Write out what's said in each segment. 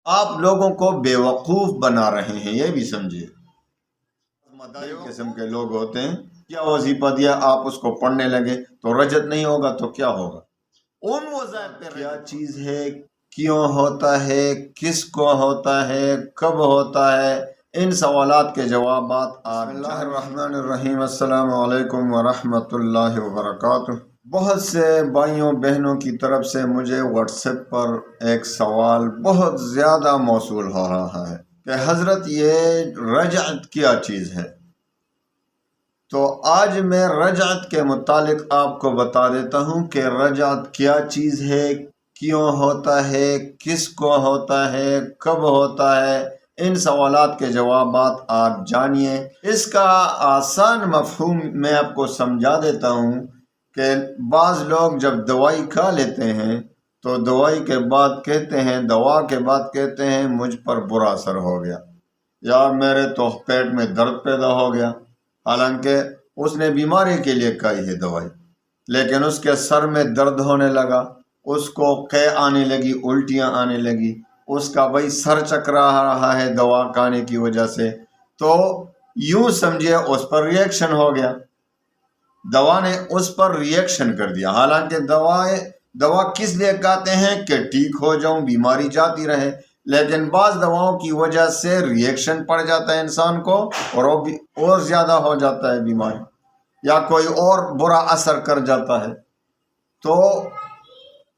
آپ لوگوں کو بیوقوف بنا رہے ہیں، یہ بھی سمجھیے۔ مداری قسم کے لوگ ہوتے ہیں، کیا وظیفہ دیا آپ اس کو پڑھنے لگے تو رجت نہیں ہوگا تو کیا ہوگا؟ ان وظائف پہ کیا چیز ہے، کیوں ہوتا ہے، کس کو ہوتا ہے، کب ہوتا ہے، ان سوالات کے جوابات آپ بسم اللہ الرحمن الرحیم۔ السلام علیکم ورحمۃ اللہ وبرکاتہ۔ بہت سے بھائیوں بہنوں کی طرف سے مجھے واٹس ایپ پر ایک سوال بہت زیادہ موصول ہو رہا ہے کہ حضرت یہ رجعت کیا چیز ہے؟ تو آج میں رجعت کے متعلق آپ کو بتا دیتا ہوں کہ رجعت کیا چیز ہے، کیوں ہوتا ہے، کس کو ہوتا ہے، کب ہوتا ہے، ان سوالات کے جوابات آپ جانیے۔ اس کا آسان مفہوم میں آپ کو سمجھا دیتا ہوں کہ بعض لوگ جب دوائی کھا لیتے ہیں تو دوائی کے بعد کہتے ہیں، دوا کے بعد کہتے ہیں مجھ پر برا اثر ہو گیا، یا میرے تو پیٹ میں درد پیدا ہو گیا، حالانکہ اس نے بیماری کے لیے کھائی ہے دوائی، لیکن اس کے سر میں درد ہونے لگا، اس کو قے آنے لگی، الٹیاں آنے لگی، اس کا بھائی سر چکرا رہا ہے دوا کھانے کی وجہ سے، تو یوں سمجھے اس پر ریئیکشن ہو گیا، دوا نے اس پر ریئیکشن کر دیا۔ حالانکہ دوا کس لیے کھاتے ہیں کہ ٹھیک ہو جاؤں، بیماری جاتی رہے، لیکن بعض دواؤں کی وجہ سے ریئیکشن پڑ جاتا ہے انسان کو، اور وہ بھی اور زیادہ ہو جاتا ہے بیماری، یا کوئی اور برا اثر کر جاتا ہے۔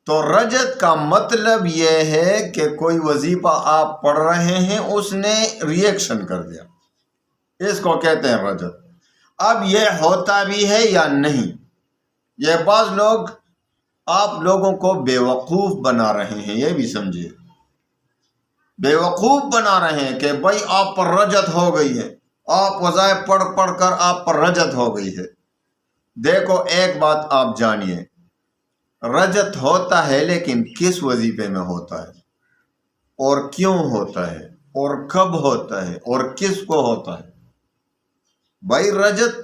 تو رجت کا مطلب یہ ہے کہ کوئی وظیفہ آپ پڑھ رہے ہیں، اس نے ریئیکشن کر دیا، اس کو کہتے ہیں رجت۔ اب یہ ہوتا بھی ہے یا نہیں، یہ بعض لوگ آپ لوگوں کو بیوقوف بنا رہے ہیں، یہ بھی سمجھیے، بیوقوف بنا رہے ہیں کہ بھائی آپ پر رجت ہو گئی ہے، آپ وظائف پڑھ پڑھ کر آپ پر رجت ہو گئی ہے۔ دیکھو ایک بات آپ جانیے، رجت ہوتا ہے لیکن کس وظیفے میں ہوتا ہے، اور کیوں ہوتا ہے، اور کب ہوتا ہے، اور کس کو ہوتا ہے؟ بھائی رجت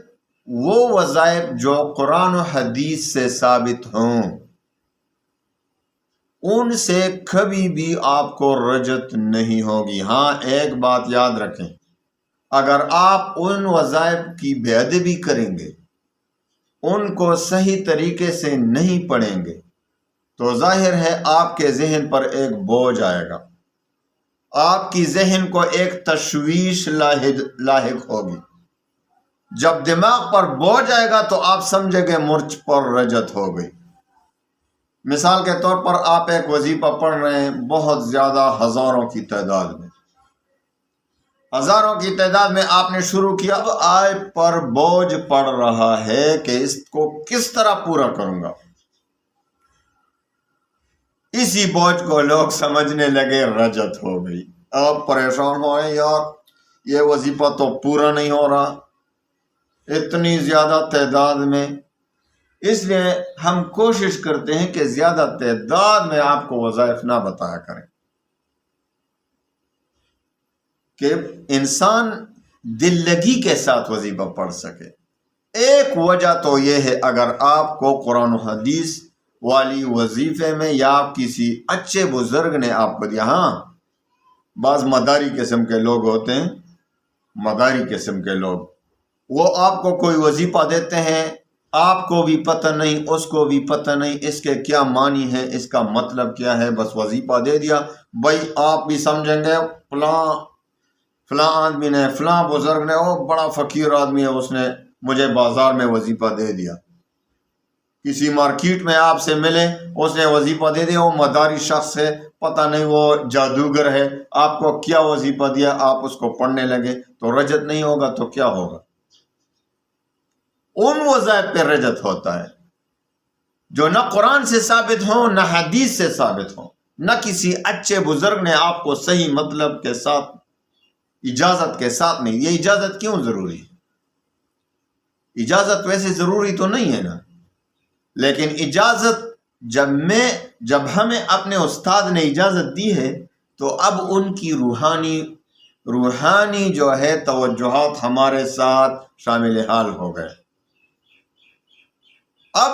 وہ وظائف جو قرآن و حدیث سے ثابت ہوں، ان سے کبھی بھی آپ کو رجت نہیں ہوگی۔ ہاں ایک بات یاد رکھیں، اگر آپ ان وظائف کی بے ادبی کریں گے، ان کو صحیح طریقے سے نہیں پڑھیں گے، تو ظاہر ہے آپ کے ذہن پر ایک بوجھ آئے گا، آپ کی ذہن کو ایک تشویش لاحق ہوگی۔ جب دماغ پر بوجھ آئے گا تو آپ سمجھیں گے مجھ پر رجت ہو گئی۔ مثال کے طور پر آپ ایک وظیفہ پڑھ رہے ہیں، بہت زیادہ ہزاروں کی تعداد میں، ہزاروں کی تعداد میں آپ نے شروع کیا، اب آپ پر بوجھ پڑ رہا ہے کہ اس کو کس طرح پورا کروں گا۔ اسی بوجھ کو لوگ سمجھنے لگے رجت ہو گئی۔ آپ پریشان ہوئے، یار یہ وظیفہ تو پورا نہیں ہو رہا اتنی زیادہ تعداد میں۔ اس لیے ہم کوشش کرتے ہیں کہ زیادہ تعداد میں آپ کو وظائف نہ بتایا کریں، کہ انسان دل لگی کے ساتھ وظیفہ پڑھ سکے۔ ایک وجہ تو یہ ہے، اگر آپ کو قرآن و حدیث والی وظیفے میں یا کسی اچھے بزرگ نے آپ کو دیا، ہاں بعض مداری قسم کے لوگ ہوتے ہیں، مداری قسم کے لوگ، وہ آپ کو کوئی وظیفہ دیتے ہیں، آپ کو بھی پتہ نہیں، اس کو بھی پتہ نہیں اس کے کیا معنی ہے، اس کا مطلب کیا ہے، بس وظیفہ دے دیا۔ بھائی آپ بھی سمجھیں گے فلاں آدمی نے، فلاں بزرگ نے، وہ بڑا فقیر آدمی ہے، اس نے مجھے بازار میں وظیفہ دے دیا، کسی مارکیٹ میں آپ سے ملے، اس نے وظیفہ دے دیا، وہ مداری شخص ہے، پتہ نہیں وہ جادوگر ہے، آپ کو کیا وظیفہ دیا، آپ اس کو پڑھنے لگے، تو رجت نہیں ہوگا تو کیا ہوگا؟ ان وظائف پہ رجت ہوتا ہے جو نہ قرآن سے ثابت ہوں، نہ حدیث سے ثابت ہوں، نہ کسی اچھے بزرگ نے آپ کو صحیح مطلب کے ساتھ، اجازت کے ساتھ نہیں۔ یہ اجازت کیوں ضروری ہے؟ اجازت ویسے ضروری تو نہیں ہے نا، لیکن اجازت جب ہمیں اپنے استاد نے اجازت دی ہے تو اب ان کی روحانی جو ہے توجہات ہمارے ساتھ شامل حال ہو گئے۔ اب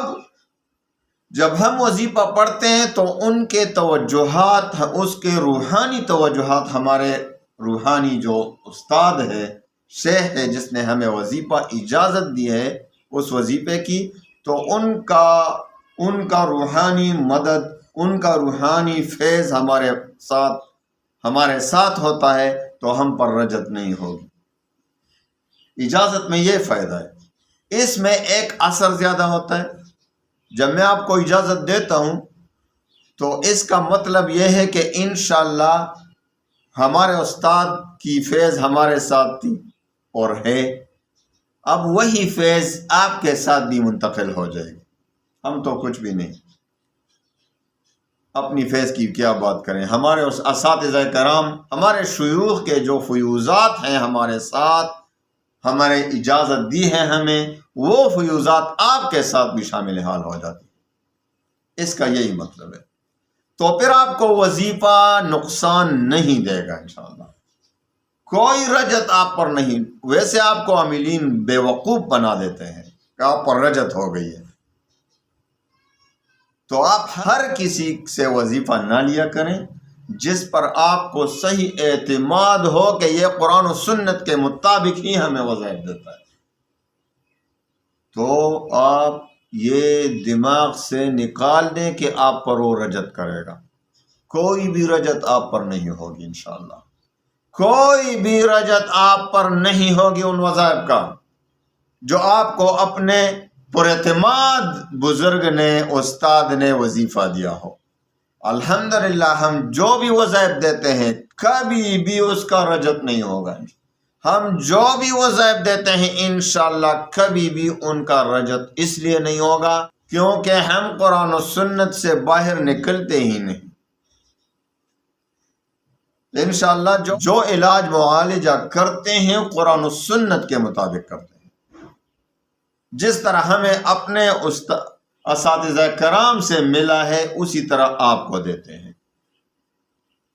جب ہم وظیفہ پڑھتے ہیں تو ان کے توجہات، اس کے روحانی توجہات، ہمارے روحانی جو استاد ہے، شیخ ہے، جس نے ہمیں وظیفہ اجازت دی ہے اس وظیفے کی، تو ان کا روحانی مدد، ان کا روحانی فیض ہمارے ساتھ ہوتا ہے، تو ہم پر رجت نہیں ہوگی۔ اجازت میں یہ فائدہ ہے۔ اس میں ایک اثر زیادہ ہوتا ہے۔ جب میں آپ کو اجازت دیتا ہوں تو اس کا مطلب یہ ہے کہ انشاءاللہ ہمارے استاد کی فیض ہمارے ساتھ تھی اور ہے، اب وہی فیض آپ کے ساتھ بھی منتقل ہو جائے گی۔ ہم تو کچھ بھی نہیں، اپنی فیض کی کیا بات کریں۔ ہمارے اساتذہ کرام، ہمارے شیوخ کے جو فیوزات ہیں ہمارے ساتھ، ہمارے اجازت دی ہے ہمیں، وہ فیوزات آپ کے ساتھ بھی شامل حال ہو جاتی ہیں۔ اس کا یہی مطلب ہے۔ تو پھر آپ کو وظیفہ نقصان نہیں دے گا انشاءاللہ، کوئی رجت آپ پر نہیں۔ ویسے آپ کو عاملین بے وقوف بنا دیتے ہیں کہ آپ پر رجت ہو گئی ہے، تو آپ ہر کسی سے وظیفہ نہ لیا کریں جس پر آپ کو صحیح اعتماد ہو کہ یہ قرآن و سنت کے مطابق ہی ہمیں وظائف دیتا ہے۔ تو آپ یہ دماغ سے نکال دیں کہ آپ پر وہ رجت کرے گا۔ کوئی بھی رجت آپ پر نہیں ہوگی انشاءاللہ، کوئی بھی رجت آپ پر نہیں ہوگی ان وظائف کا جو آپ کو اپنے پر اعتماد بزرگ نے، استاد نے وظیفہ دیا ہو۔ الحمدللہ ہم جو بھی وظائف دیتے ہیں کبھی بھی اس کا رجت نہیں ہوگا۔ ہم جو بھی وظائف دیتے ہیں انشاءاللہ کبھی بھی ان کا رجت اس لیے نہیں ہوگا کیونکہ ہم قرآن و سنت سے باہر نکلتے ہی نہیں۔ انشاءاللہ جو علاج معالجہ کرتے ہیں قرآن و سنت کے مطابق کرتے ہیں، جس طرح ہمیں اپنے اساتذہ کرام سے ملا ہے اسی طرح آپ کو دیتے ہیں۔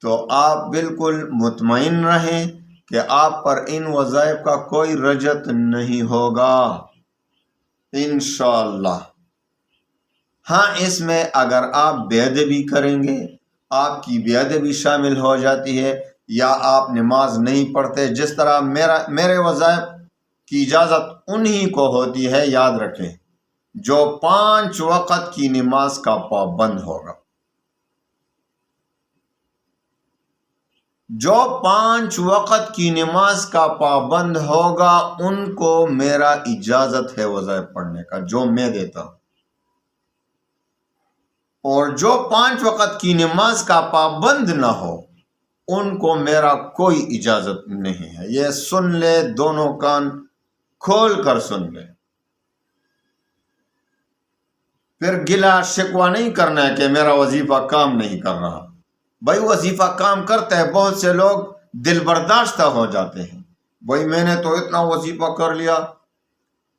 تو آپ بالکل مطمئن رہیں کہ آپ پر ان وظائف کا کوئی رجت نہیں ہوگا انشاءاللہ۔ ہاں، اس میں اگر آپ بے ادبی کریں گے، آپ کی بے ادبی شامل ہو جاتی ہے، یا آپ نماز نہیں پڑھتے، جس طرح میرے وظائف کی اجازت انہی کو ہوتی ہے، یاد رکھیں، جو 5 وقت کی نماز کا پابند ہوگا۔ جو 5 وقت کی نماز کا پابند ہوگا ان کو میرا اجازت ہے وظائف پڑھنے کا، جو میں دیتا ہوں۔ اور جو 5 وقت کی نماز کا پابند نہ ہو ان کو میرا کوئی اجازت نہیں ہے۔ یہ سن لے، دونوں کان کھول کر سن لے۔ پھر گلہ شکوہ نہیں کرنا ہے کہ میرا وظیفہ کام نہیں کر رہا۔ بھائی وظیفہ کام کرتا ہے، بہت سے لوگ دل برداشتہ ہو جاتے ہیں، بھائی میں نے تو اتنا وظیفہ کر لیا۔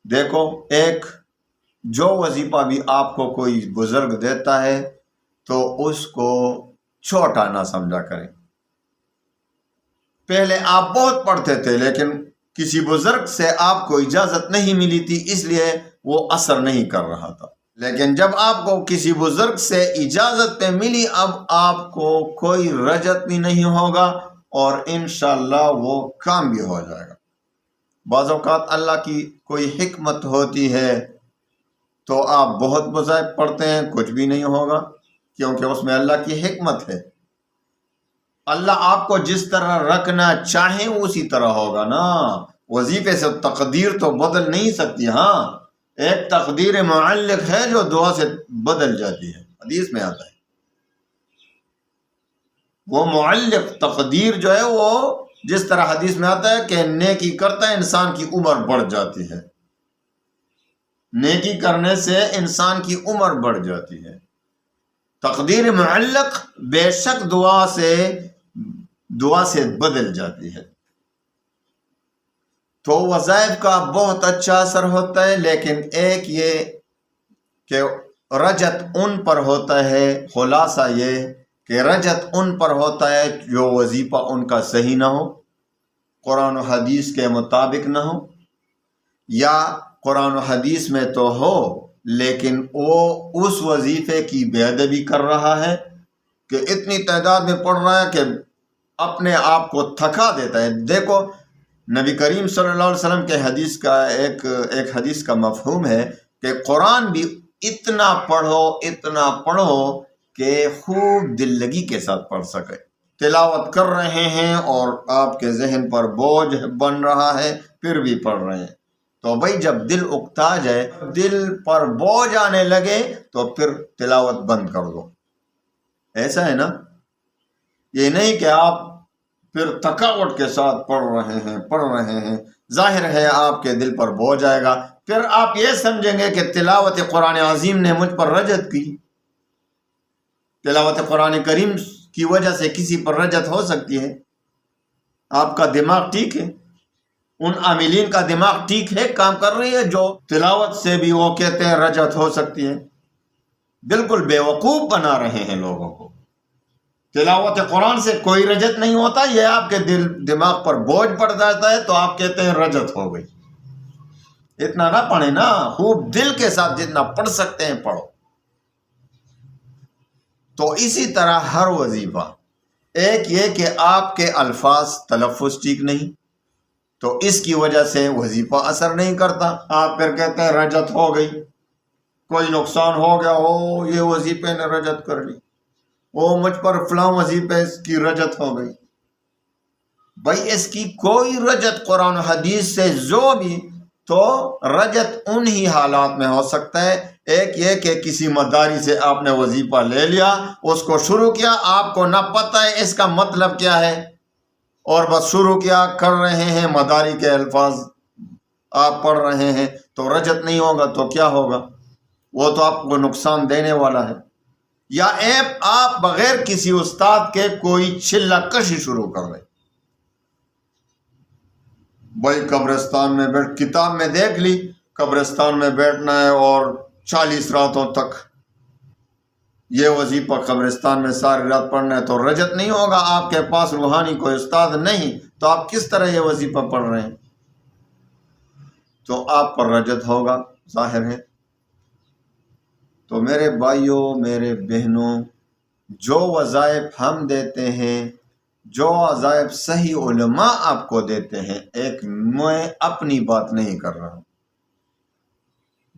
دیکھو، ایک جو وظیفہ بھی آپ کو کوئی بزرگ دیتا ہے تو اس کو چھوٹا نہ سمجھا کریں۔ پہلے آپ بہت پڑھتے تھے لیکن کسی بزرگ سے آپ کو اجازت نہیں ملی تھی، اس لیے وہ اثر نہیں کر رہا تھا، لیکن جب آپ کو کسی بزرگ سے اجازت پہ ملی اب آپ کو کوئی رجت بھی نہیں ہوگا اور انشاءاللہ وہ کام بھی ہو جائے گا۔ بعض اوقات اللہ کی کوئی حکمت ہوتی ہے تو آپ بہت وظائف پڑھتے ہیں، کچھ بھی نہیں ہوگا کیونکہ اس میں اللہ کی حکمت ہے۔ اللہ آپ کو جس طرح رکھنا چاہے اسی طرح ہوگا نا۔ وظیفے سے تقدیر تو بدل نہیں سکتی۔ ہاں، ایک تقدیر معلق ہے جو دعا سے بدل جاتی ہے، حدیث میں آتا ہے۔ وہ معلق تقدیر جو ہے وہ جس طرح حدیث میں آتا ہے کہ نیکی کرتا ہے انسان کی عمر بڑھ جاتی ہے، نیکی کرنے سے انسان کی عمر بڑھ جاتی ہے۔ تقدیر معلق بے شک دعا سے بدل جاتی ہے۔ تو وظائف کا بہت اچھا اثر ہوتا ہے، لیکن ایک یہ کہ رجت ان پر ہوتا ہے، خلاصہ یہ کہ رجت ان پر ہوتا ہے جو وظیفہ ان کا صحیح نہ ہو، قرآن و حدیث کے مطابق نہ ہو، یا قرآن و حدیث میں تو ہو لیکن وہ اس وظیفے کی بے ادبی کر رہا ہے کہ اتنی تعداد میں پڑھ رہا ہے کہ اپنے آپ کو تھکا دیتا ہے۔ دیکھو نبی کریم صلی اللہ علیہ وسلم کے حدیث کا ایک حدیث کا مفہوم ہے کہ قرآن بھی اتنا پڑھو کہ خوب دل لگی کے ساتھ پڑھ سکے۔ تلاوت کر رہے ہیں اور آپ کے ذہن پر بوجھ بن رہا ہے، پھر بھی پڑھ رہے ہیں، تو بھائی جب دل اکتا جائے، دل پر بوجھ آنے لگے تو پھر تلاوت بند کر دو۔ ایسا ہے نا، یہ نہیں کہ آپ پھر تھکاوٹ کے ساتھ پڑھ رہے ہیں، ظاہر ہے آپ کے دل پر بوجھ آئے گا، پھر آپ یہ سمجھیں گے کہ تلاوت قرآن عظیم نے مجھ پر رجت کی۔ تلاوت قرآن کریم کی وجہ سے کسی پر رجت ہو سکتی ہے؟ آپ کا دماغ ٹھیک ہے؟ ان عاملین کا دماغ ٹھیک ہے، کام کر رہی ہے جو تلاوت سے بھی وہ کہتے ہیں رجت ہو سکتی ہے؟ بالکل بیوقوف بنا رہے ہیں لوگوں کو۔ تلاوت قرآن سے کوئی رجت نہیں ہوتا، یہ آپ کے دماغ پر بوجھ پڑ جاتا ہے تو آپ کہتے ہیں رجت ہو گئی۔ اتنا نہ پڑھیں نا، خوب دل کے ساتھ جتنا پڑھ سکتے ہیں پڑھو۔ تو اسی طرح ہر وظیفہ، ایک یہ کہ آپ کے الفاظ تلفظ ٹھیک نہیں، تو اس کی وجہ سے وظیفہ اثر نہیں کرتا، آپ پھر کہتے ہیں رجت ہو گئی، کوئی نقصان ہو گیا، یہ وظیفے نے رجت کر لی، مجھ پر فلاں وظیفے کی رجت ہو گئی۔ بھائی اس کی کوئی رجت قرآن و حدیث سے جو بھی، تو رجت انہی حالات میں ہو سکتا ہے۔ ایک یہ کہ کسی مداری سے آپ نے وظیفہ لے لیا، اس کو شروع کیا، آپ کو نہ پتہ ہے اس کا مطلب کیا ہے، اور بس شروع کیا، کر رہے ہیں، مداری کے الفاظ آپ پڑھ رہے ہیں، تو رجت نہیں ہوگا تو کیا ہوگا؟ وہ تو آپ کو نقصان دینے والا ہے۔ یا آپ بغیر کسی استاد کے کوئی چلہ کشی شروع کر رہے، بھائی قبرستان میں کتاب میں دیکھ لی قبرستان میں بیٹھنا ہے اور 40 راتوں تک یہ وظیفہ قبرستان میں ساری رات پڑھنا ہے، تو رجت نہیں ہوگا۔ آپ کے پاس روحانی کوئی استاد نہیں، تو آپ کس طرح یہ وظیفہ پڑھ رہے ہیں؟ تو آپ پر رجت ہوگا، ظاہر ہے۔ تو میرے بھائیوں، میرے بہنوں، جو وظائف ہم دیتے ہیں، جو وظائف صحیح علماء آپ کو دیتے ہیں، ایک میں اپنی بات نہیں کر رہا ہوں،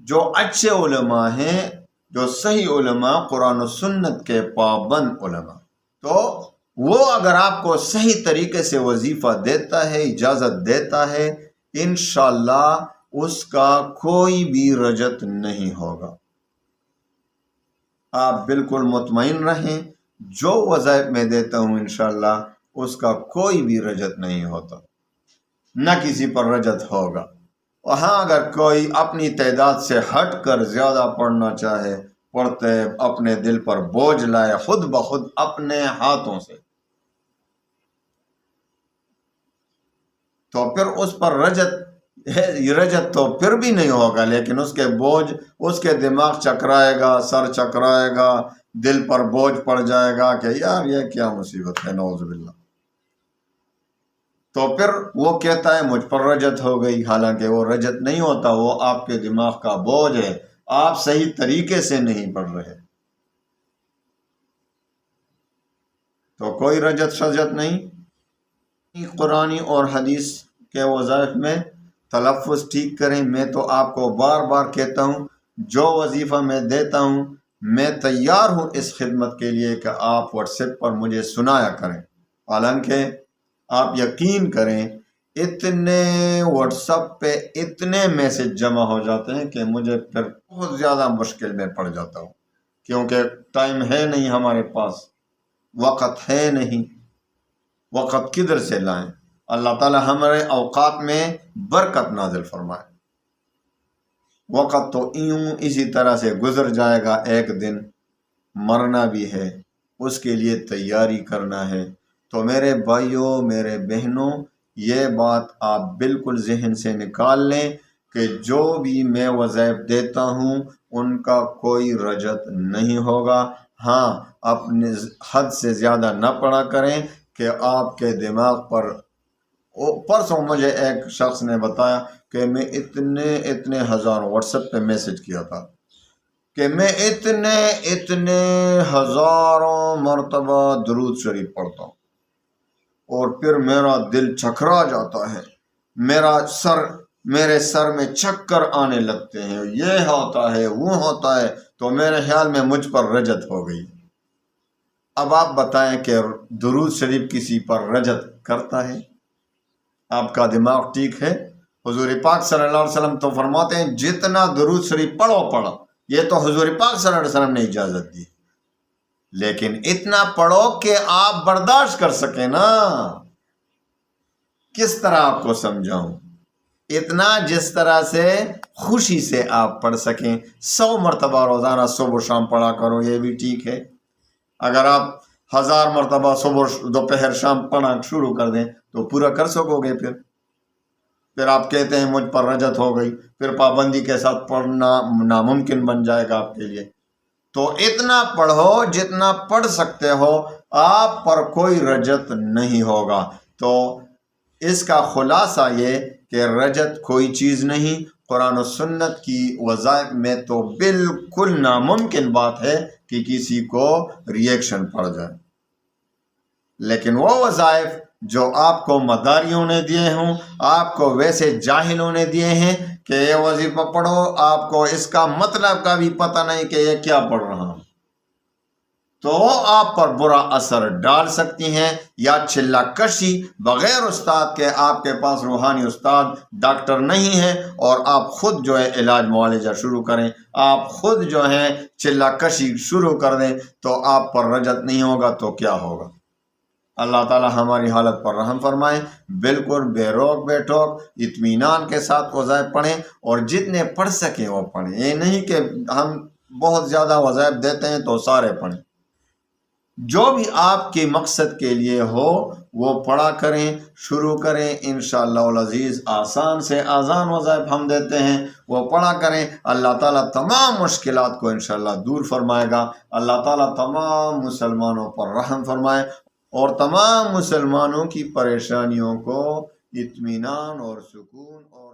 جو اچھے علماء ہیں، جو صحیح علماء، قرآن و سنت کے پابند علماء، تو وہ اگر آپ کو صحیح طریقے سے وظیفہ دیتا ہے، اجازت دیتا ہے، انشاءاللہ اس کا کوئی بھی رجت نہیں ہوگا۔ آپ بالکل مطمئن رہیں، جو وظائف میں دیتا ہوں انشاءاللہ اس کا کوئی بھی رجت نہیں ہوتا، نہ کسی پر رجت ہوگا۔ وہاں اگر کوئی اپنی تعداد سے ہٹ کر زیادہ پڑھنا چاہے، پڑھتے اپنے دل پر بوجھ لائے خود بخود اپنے ہاتھوں سے، تو پھر اس پر رجت تو پھر بھی نہیں ہوگا، لیکن اس کے بوجھ، اس کے دماغ چکرائے گا، سر چکرائے گا، دل پر بوجھ پڑ جائے گا کہ یار یہ کیا مصیبت ہے، نعوذ باللہ۔ تو پھر وہ کہتا ہے مجھ پر رجت ہو گئی، حالانکہ وہ رجت نہیں ہوتا، وہ آپ کے دماغ کا بوجھ ہے، آپ صحیح طریقے سے نہیں پڑھ رہے۔ تو کوئی رجت شجت نہیں۔ قرآن اور حدیث کے وظائف میں تلفظ ٹھیک کریں۔ میں تو آپ کو بار بار کہتا ہوں، جو وظیفہ میں دیتا ہوں، میں تیار ہوں اس خدمت کے لیے کہ آپ واٹس ایپ پر مجھے سنایا کریں۔ حالانکہ آپ یقین کریں، اتنے واٹس ایپ پہ اتنے میسج جمع ہو جاتے ہیں کہ مجھے پھر بہت زیادہ مشکل میں پڑ جاتا ہوں، کیونکہ ٹائم ہے نہیں ہمارے پاس، وقت ہے نہیں، وقت کدھر سے لائیں؟ اللہ تعالی ہمارے اوقات میں برکت نازل فرمائے۔ وقت تو اسی طرح سے گزر جائے گا، ایک دن مرنا بھی ہے، اس کے لیے تیاری کرنا ہے۔ تو میرے بھائیوں، میرے بہنوں، یہ بات آپ بالکل ذہن سے نکال لیں کہ جو بھی میں وظائف دیتا ہوں ان کا کوئی رجت نہیں ہوگا۔ ہاں، اپنے حد سے زیادہ نہ پڑھا کریں کہ آپ کے دماغ پر۔ پرسوں مجھے ایک شخص نے بتایا کہ میں اتنے ہزار واٹس ایپ پہ میسج کیا تھا، کہ میں اتنے ہزاروں مرتبہ درود شریف پڑھتا ہوں اور پھر میرا دل چکرا جاتا ہے، میرے سر میں چکر آنے لگتے ہیں، یہ ہوتا ہے وہ ہوتا ہے، تو میرے خیال میں مجھ پر رجت ہو گئی۔ اب آپ بتائیں کہ درود شریف کسی پر رجت کرتا ہے؟ آپ کا دماغ ٹھیک ہے؟ حضور پاک صلی اللہ علیہ وسلم تو فرماتے ہیں جتنا درود شریف پڑھو، یہ تو حضور پاک صلی اللہ علیہ وسلم نے اجازت دی، لیکن اتنا پڑھو کہ آپ برداشت کر سکیں نا۔ کس طرح آپ کو سمجھاؤں؟ اتنا جس طرح سے خوشی سے آپ پڑھ سکیں۔ 100 مرتبہ روزانہ صبح و شام پڑھا کرو، یہ بھی ٹھیک ہے۔ اگر آپ 1000 مرتبہ صبح دوپہر شام پڑھنا شروع کر دیں تو پورا کر سکو گے۔ پھر آپ کہتے ہیں مجھ پر رجت ہو گئی، پھر پابندی کے ساتھ پڑھنا ناممکن بن جائے گا آپ کے لیے۔ تو اتنا پڑھو جتنا پڑھ سکتے ہو، آپ پر کوئی رجت نہیں ہوگا۔ تو اس کا خلاصہ یہ کہ رجت کوئی چیز نہیں۔ قرآن و سنت کی وظائف میں تو بالکل ناممکن بات ہے کہ کسی کو ریئیکشن پڑ جائے، لیکن وہ وظائف جو آپ کو مداریوں نے دیے ہوں، آپ کو ویسے جاہلوں نے دیے ہیں کہ یہ وظیفہ پڑھو، آپ کو اس کا مطلب کا بھی پتہ نہیں کہ یہ کیا پڑھ رہا ہوں، تو آپ پر برا اثر ڈال سکتی ہیں۔ یا چلا کشی بغیر استاد کے، آپ کے پاس روحانی استاد ڈاکٹر نہیں ہے اور آپ خود جو ہے علاج معالجہ شروع کریں، آپ خود جو ہے چلا کشی شروع کر دیں، تو آپ پر رجت نہیں ہوگا تو کیا ہوگا؟ اللہ تعالی ہماری حالت پر رحم فرمائے۔ بالکل بے روک بے ٹوک اطمینان کے ساتھ وظائف پڑھیں، اور جتنے پڑھ سکیں وہ پڑھیں۔ یہ نہیں کہ ہم بہت زیادہ وظائف دیتے ہیں تو سارے پڑھیں۔ جو بھی آپ کے مقصد کے لیے ہو وہ پڑھا کریں، شروع کریں۔ انشاءاللہ العزیز آسان سے آسان وظائف ہم دیتے ہیں، وہ پڑھا کریں۔ اللہ تعالیٰ تمام مشکلات کو انشاءاللہ دور فرمائے گا۔ اللہ تعالیٰ تمام مسلمانوں پر رحم فرمائے اور تمام مسلمانوں کی پریشانیوں کو اطمینان اور سکون اور